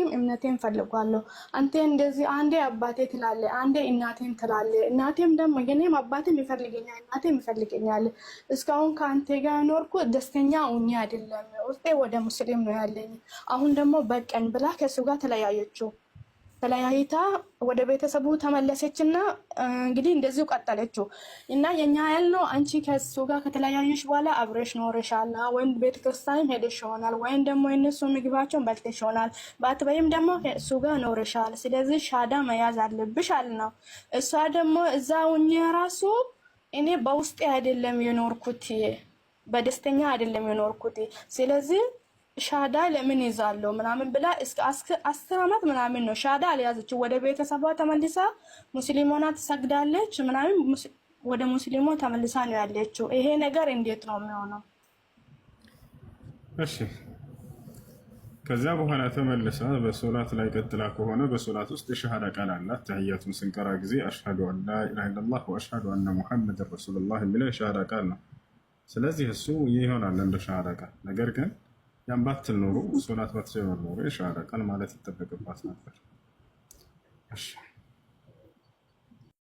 ባልፈልግም እምነቴን ፈልጓለሁ። አንተ እንደዚህ አንዴ አባቴ ትላለ፣ አንዴ እናቴን ትላለ። እናቴም ደግሞ የኔም አባቴም ይፈልገኛል፣ እናቴም ይፈልገኛል። እስካሁን ከአንተ ጋር ኖርኩ ደስተኛ ሆኜ አይደለም፣ ውስጤ ወደ ሙስሊም ነው ያለኝ። አሁን ደግሞ በቀን ብላ ከሱ ጋር ተለያየችው። ተለያይታ ወደ ቤተሰቡ ተመለሰችና እንግዲህ እንደዚሁ ቀጠለችው እና የኛ ያልነው አንቺ ከሱ ጋር ከተለያየሽ በኋላ አብረሽ ኖረሻል ወይም ቤተክርስቲያን ሄደሽ ይሆናል ወይም ደግሞ እነሱ ምግባቸውን በልተሽ ይሆናል ባትበይም ደግሞ ከሱ ጋር ኖረሻል። ስለዚህ ሻዳ መያዝ አለብሽ አልነው። እሷ ደግሞ እዛውኝ ራሱ እኔ በውስጤ አይደለም የኖርኩት በደስተኛ አይደለም የኖርኩት ስለዚህ ሻዳ ለምን ይዛለው ምናምን ብላ እስከ 10 አመት ምናምን ነው ሻዳ አልያዘች። ወደ ቤተሰቧ ተመልሳ ሙስሊሞና ትሰግዳለች ምናምን ወደ ሙስሊሞ ተመልሳ ነው ያለችው። ይሄ ነገር እንዴት ነው የሚሆነው? እሺ ከዛ በኋላ ተመልሳ በሶላት ላይ ቀጥላ ከሆነ በሶላት ውስጥ የሸሃዳ ቃል አላት። ተህያቱን ስንቀራ ጊዜ አሽሀዱ አን ላ ኢላሀ ኢለላህ ወአሽሀዱ አነ ሙሐመድን ረሱሉላህ የሚለው የሸሃዳ ቃል ነው። ስለዚህ እሱ ይሆናል እንደ ሸሃዳ ቃል። ነገር ግን ያን ባትል ኖሮ ሶላት ባትጀምር ኖሮ የሸሃዳ ቃል ማለት ይጠበቅባት ነበር። እሺ